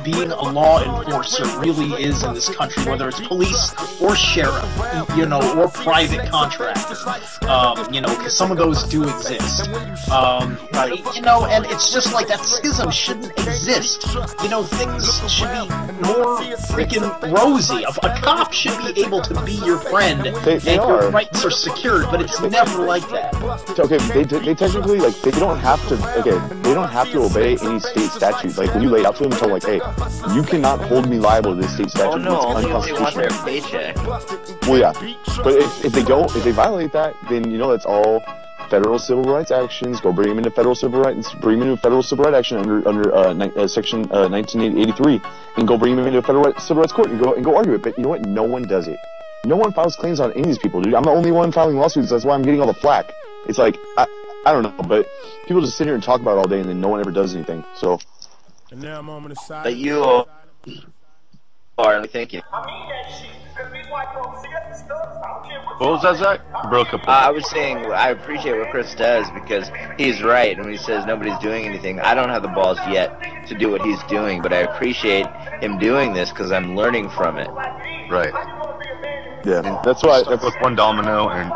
being a law enforcer really is in this country, whether it's police or sheriff, you know, or private contractor, you know, because some of those do exist. You know, and it's just like that schism shouldn't exist. You know, things should be more freaking rosy. A cop should be able to be your friend, and your rights are secured, but it's never like that. Okay, they technically, like, they don't have to, they don't have to obey any state statute. Like, when you lay it out to them, tell them, like, hey, you cannot hold me liable to this state statute. Oh no, it's only if they want their paycheck. Well, yeah, but if they violate that, then, you know, that's all federal civil rights actions. Go bring them into federal civil rights, bring them into federal civil rights action under section 1983, and go bring them into a federal civil rights court and go argue it. But you know what? No one does it. No one files claims on any of these people, dude. I'm the only one filing lawsuits. That's why I'm getting all the flack. It's like, I don't know, but people just sit here and talk about it all day, and then no one ever does anything. So. But you are thinking. What was that, Zach? Broke up. I was saying I appreciate what Chris does because he's right when he says nobody's doing anything. I don't have the balls yet to do what he's doing, but I appreciate him doing this because I'm learning from it. Right. Yeah, that's why. That's with one domino, and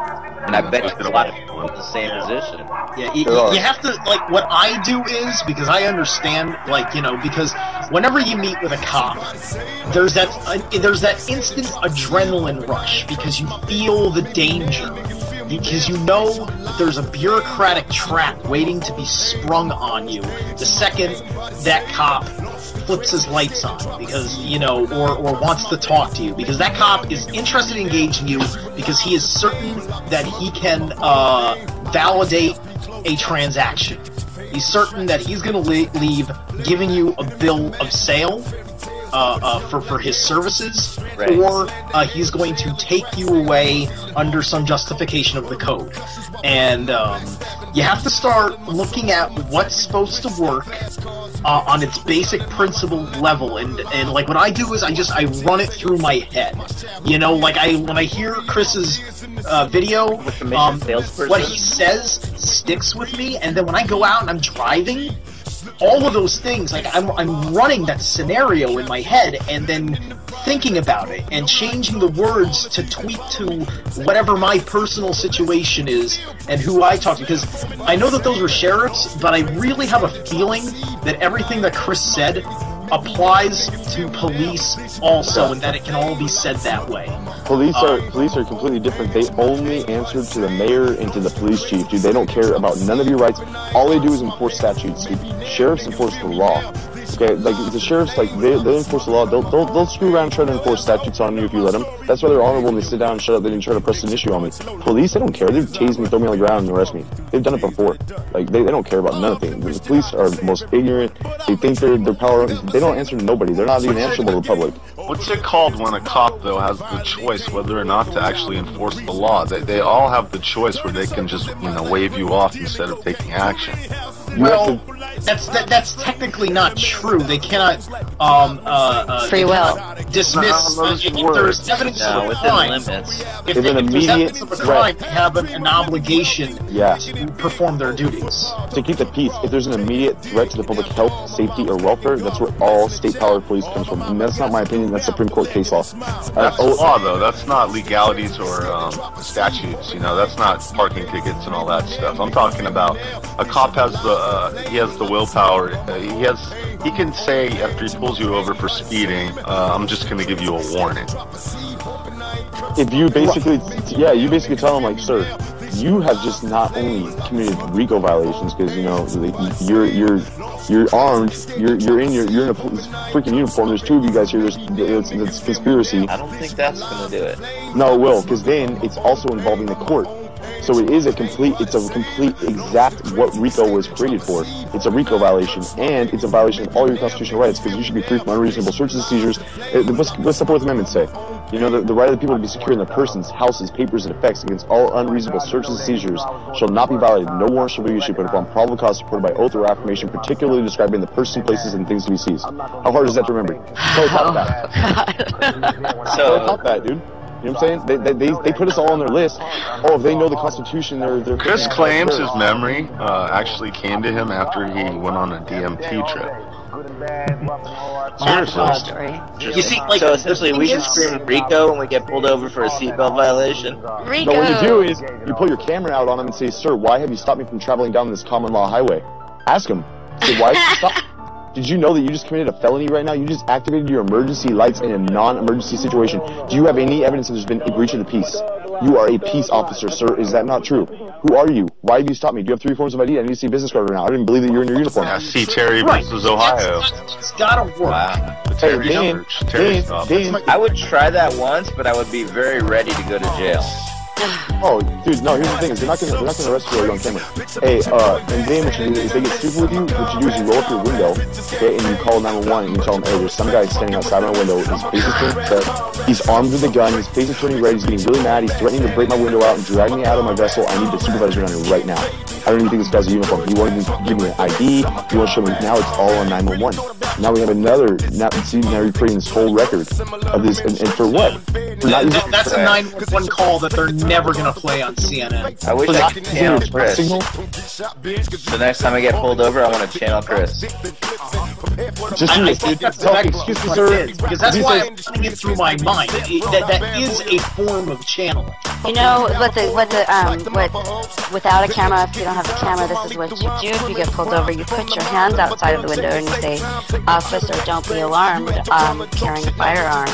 I bet it's a lot of people in the same position. Yeah, you have to, like, what I do is, because I understand, like, you know, because whenever you meet with a cop, there's that instant adrenaline rush because you feel the danger. Because you know there's a bureaucratic trap waiting to be sprung on you the second that cop flips his lights on, because, you know, or wants to talk to you, because that cop is interested in engaging you because he is certain that he can validate a transaction. He's certain that he's going to leave giving you a bill of sale for his services, right. Or he's going to take you away under some justification of the code. And you have to start looking at what's supposed to work on its basic principle level, and like what I do is I run it through my head. You know, like when I hear Chris's video, what he says sticks with me, and then when I go out and I'm driving, all of those things, like I'm running that scenario in my head and then thinking about it and changing the words to tweak to whatever my personal situation is and who I talk to, because I know that those were sheriffs, but I really have a feeling that everything that Chris said applies to police also, and that it can all be said that way. Police are completely different. They only answer to the mayor and to the police chief, dude. They don't care about none of your rights. All they do is enforce statutes. Dude. Sheriffs enforce the law. Okay, like the sheriffs, like they enforce the law. They'll screw around and try to enforce statutes on you if you let them. That's why they're honorable and they sit down and shut up. They didn't try to press an issue on me. Police, they don't care. They've tased me, throw me on the ground, and arrest me. They've done it before. Like they don't care about nothing. The police are the most ignorant. They think they're power. They don't answer to nobody. They're not even answerable to the public. What's it called when a cop, though, has the choice whether or not to actually enforce the law? They all have the choice where they can just, you know, wave you off instead of taking action. Well, that's technically not true. They cannot free will dismiss if there's evidence of a crime. If there's evidence of a crime, they have an obligation to perform their duties. To keep the peace, if there's an immediate threat to the public health, safety, or welfare, that's where all state-powered police comes from. And that's not my opinion. That's Supreme Court case law. That's law, though. That's not legalities or statutes. You know, that's not parking tickets and all that stuff. I'm talking about a cop has the willpower. He can say after he pulls you over for speeding, I'm just going to give you a warning. If you basically, you basically tell him, like, sir, you have just not only committed RICO violations because, you know, you're armed, you're in a freaking uniform. There's two of you guys here. It's conspiracy. I don't think that's going to do it. No, it will, because then it's also involving the court. So it is a complete exact what RICO was created for. It's a RICO violation, and it's a violation of all your constitutional rights, because you should be free from unreasonable searches and seizures. What's the Fourth Amendment say? You know, the right of the people to be secure in their persons, houses, papers, and effects against all unreasonable searches and seizures shall not be violated. No warrant shall be issued but upon probable cause supported by oath or affirmation, particularly describing the person, places, and things to be seized. How hard is that to remember? So top that. So top that, dude. You know what I'm saying? They put us all on their list. Oh, if they know the Constitution, they're Chris claims his memory actually came to him after he went on a DMT trip. Story. You see, like, so essentially, we should scream Rico when we get pulled over for a seatbelt violation. Rico. No, what you do is you pull your camera out on him and say, "Sir, why have you stopped me from traveling down this common law highway?" Ask him. Say, "Why did you stop?" Did you know that you just committed a felony right now? You just activated your emergency lights in a non-emergency situation. Do you have any evidence that there's been a breach of the peace? You are a peace officer, sir. Is that not true? Who are you? Why have you stopped me? Do you have 3 forms of ID? I need to see a business card right now. I didn't believe that you're in your uniform. Yeah, see Terry versus Ohio. It's gotta work. Wow. The Terry Dan, search. Terry stop. I would try that once, but I would be very ready to go to jail. Oh, dude, no, here's the thing, is they're not gonna arrest you while you're on camera. Hey, and then what you do is they get stupid with you, what you do is you roll up your window, okay, and you call 911 and you tell them, hey, there's some guy standing outside my window, his face is turning red, he's armed with a gun, his face is turning red, he's getting really mad, he's threatening to break my window out and drag me out of my vessel, I need the supervisor down here right now. I don't even think this guy's a uniform. He won't even give me an ID, he won't show me, now it's all on 911. Now we have another, now you're creating this whole record of this, and for what? That's a 911 call that they're never gonna play on CNN. I wish I could channel Chris. The next time I get pulled over, I want to channel Chris. Just I think that's exactly what it is, because that's why I'm running it through my mind. That is a form of channeling. You know without a camera, if you don't have a camera, this is what you do. If you get pulled over, you put your hands outside of the window and you say, "Officer, don't be alarmed. I'm carrying a firearm."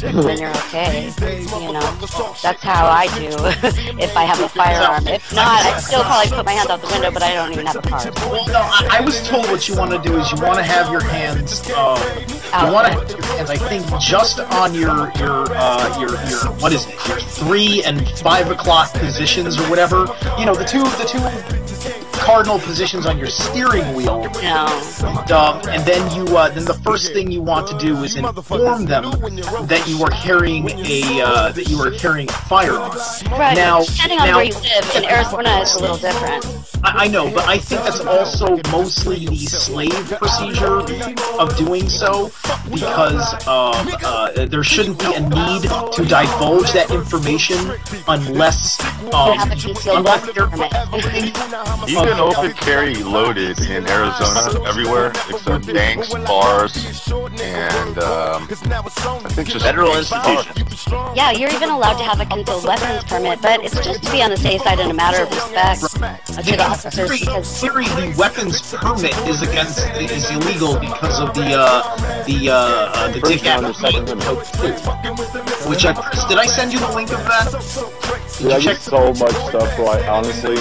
Then you're okay. You know, that's how I do if I have a firearm. If not, I'd still probably put my hands out the window, but I don't even have a car. Well, no, I was told what you want to do is you want to have your hands. You want to have your hands. I think just on your what is it? Your 3 and 5 o'clock positions or whatever. You know, the two cardinal positions on your steering wheel. No. And then then the first thing you want to do is inform them that you are carrying a firearm. Right. Now, depending on where you live, in Arizona it's a little different. I know, but I think that's also mostly the slave procedure of doing so, because there shouldn't be a need to divulge that information unless You can open carry loaded in Arizona everywhere except banks, bars, and I think just federal institutions. Yeah, you're even allowed to have a concealed weapons permit, but it's just to be on the safe side in a matter of respect to the officers. In theory, the weapons permit is illegal because of the Dick which did I send you the link of that? Dude, I get so much stuff, bro. Honestly,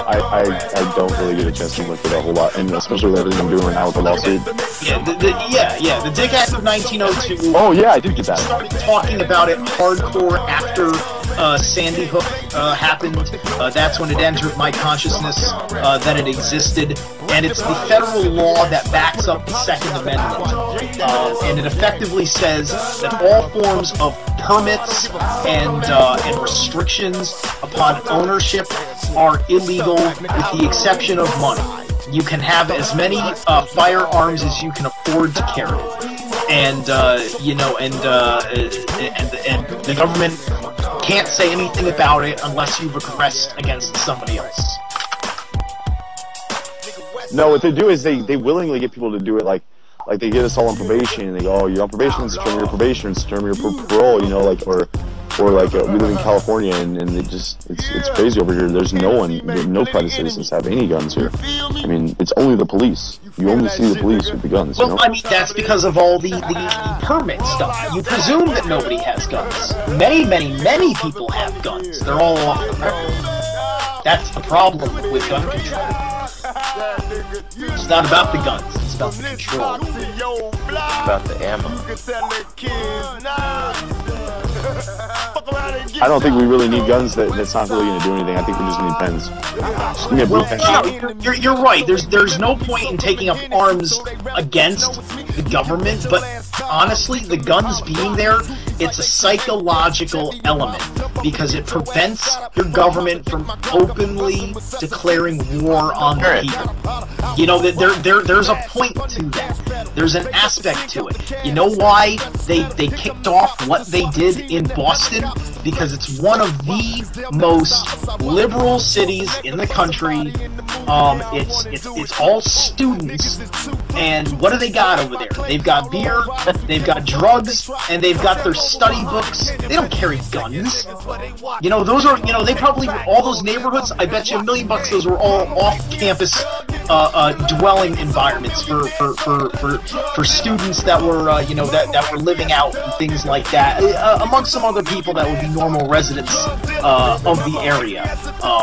I don't really get a chance to look for that whole lot, and especially with everything I'm doing right now with the lawsuit. Yeah, the Dick Act of 1902. Oh yeah, I did get that. Started talking about it hardcore after Sandy Hook happened. That's when it entered my consciousness that it existed, and it's the federal law that backs up the Second Amendment, and it effectively says that all forms of permits and restrictions upon ownership are illegal, with the exception of money. You can have as many firearms as you can afford to carry, and and the government can't say anything about it unless you've regressed against somebody else. No, what they do is they willingly get people to do it, like they get us all on probation, and they go, "Oh, you're on probation, it's term your probation, it's term your parole," you know, like, or like we live in California, and it's crazy over here. There's no private citizens have any guns here. I mean, it's only the police. You only see the police with the guns. Well, you know? I mean, that's because of all the permit stuff. You presume that nobody has guns. Many people have guns. They're all off the permit. That's the problem with gun control. It's not about the guns, it's about the control. It's about the ammo. I don't think we really need guns. That's not really going to do anything. I think we just need pens. Just give me a blue pen. No, you're right. There's no point in taking up arms against the government, but honestly, the guns being there, it's a psychological element, because it prevents your government from openly declaring war on the people. You know, there's a point to that. There's an aspect to it. You know why they kicked off what they did in Boston? Because it's one of the most liberal cities in the country. It's all students, and what do they got over there? They've got beer, they've got drugs, and they've got their study books. They don't carry guns. You know, those are, you know, they probably, all those neighborhoods, I bet you $1 million those were all off-campus dwelling environments for students that were, you know, that were living out and things like that, amongst some other people that would be normal residents of the area.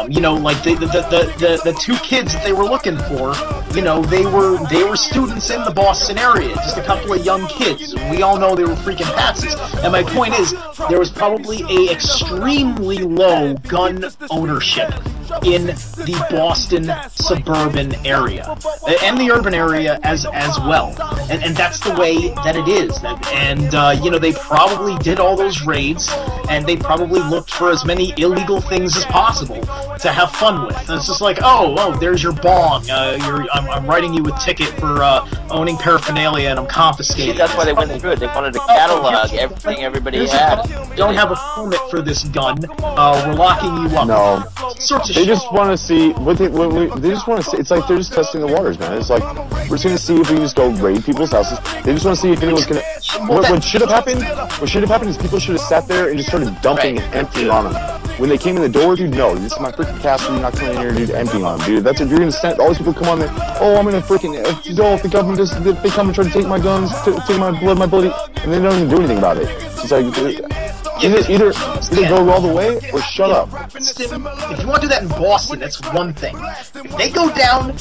You know, like the two kids that they were looking for, you know, they were students in the Boston area, just a couple of young kids. We all know they were freaking passes. And my point is, there was probably a extremely low gun ownership in the Boston suburban area and the urban area as well, and that's the way that it is. And you know, they probably did all those raids, and they probably looked for as many illegal things as possible to have fun with. And it's just like, oh, there's your bong. I'm writing you a ticket for owning paraphernalia, and I'm confiscating. See, that's why they went through it. They wanted to catalog everything everybody had. Don't have a permit for this gun. We're locking you up. No. Sorts of They just want to see what they just want to see. It's like they're just testing the waters, man. It's like we're just gonna see if we can just go raid people's houses. They just want to see if anyone's gonna. What should have happened? What should have happened is people should have sat there and just started dumping and emptying on them. When they came in the door, dude, no, this is my freaking castle. You're not coming in here, dude, emptying on them, dude. That's if you're gonna send all these people come on there. Oh, I'm gonna freaking. If the government just they come and try to take my guns, take my blood, my bloody, and they don't even do anything about it. It's like. Either go all the way or shut up. If you want to do that in Boston, that's one thing. If they go down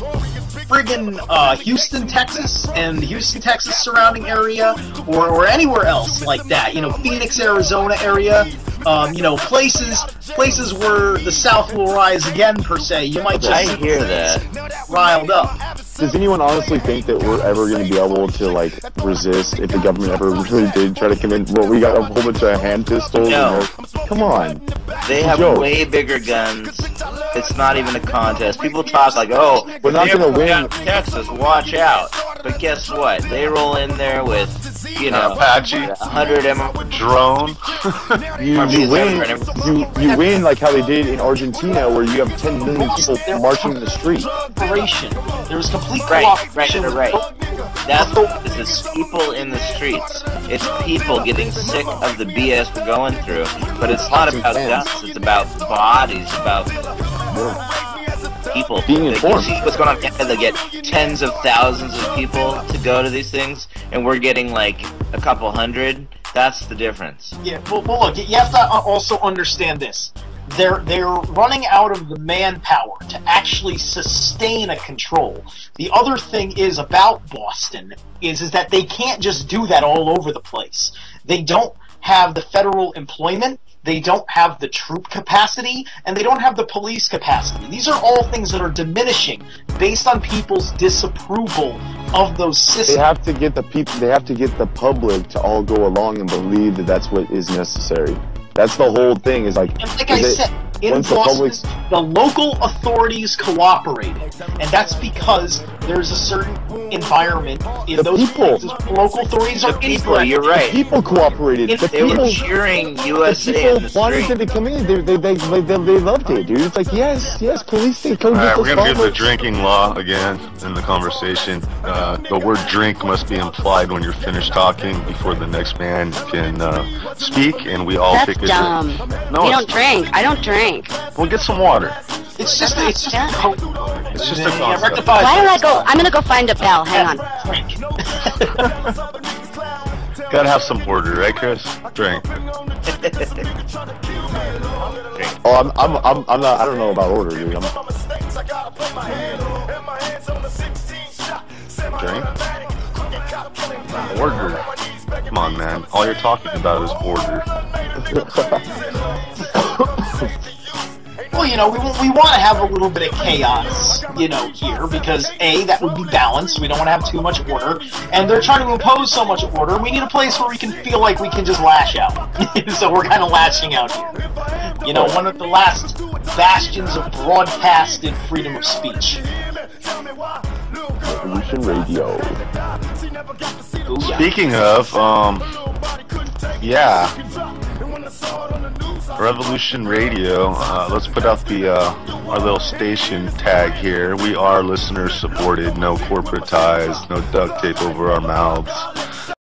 friggin' Houston, Texas, and the Houston, Texas surrounding area, or anywhere else like that, you know, Phoenix, Arizona area, you know, places where the South will rise again, per se, you might just hear that riled up. Does anyone honestly think that we're ever going to be able to, like, resist if the government ever really did try to come in? Well, we got a whole bunch of hand pistols. No. Come on. They have way bigger guns. It's not even a contest. People talk like, oh, we're not going to win. Texas, watch out. But guess what? They roll in there with, you know, Apache, 100 drone. You win like how they did in Argentina, where you have 10 million people marching in the street. There was complete cooperation. Right. That's what this is. People in the streets. It's people getting sick of the BS we're going through. But it's not about guns. It's about bodies. About people. Being informed. You see what's going on? They get tens of thousands of people to go to these things, and we're getting like a couple hundred. That's the difference. Yeah, well, look, you have to also understand this. They're running out of the manpower to actually sustain a control. The other thing is about Boston is that they can't just do that all over the place. They don't have the federal employment, they don't have the troop capacity, and they don't have the police capacity. These are all things that are diminishing based on people's disapproval of those systems. They have to get the people. They have to get the public to all go along and believe that that's what is necessary. That's the whole thing. Is like, and like I said, in Boston, the local authorities cooperated, and that's because there's a certain environment in those places. Local authorities are people. You're right. The people cooperated. They were cheering USA. The people wanted them to come in. They loved it, dude. It's like yes, police they come. Alright, we're gonna do the drinking law again in the conversation. The word "drink" must be implied when you're finished talking before the next man can speak, and we all take a drink. That's dumb. No, you don't drink. I don't drink. We'll get some water. It's just a concept. Why do I go? I'm gonna go find a bell. Hang on. Gotta have some order, right, Chris? Drink. Oh, I'm not. I don't know about order, dude. Drink. Order. Come on, man. All you're talking about is order. Well, you know, we want to have a little bit of chaos, you know, here, because A, that would be balanced. We don't want to have too much order, and they're trying to impose so much order. We need a place where we can feel like we can just lash out. So we're kind of lashing out here. You know, one of the last bastions of broadcasted freedom of speech. Revolution Radio. Booyah. Speaking of, yeah, Revolution Radio. Let's put out the our little station tag here. We are listener supported. No corporate ties. No duct tape over our mouths.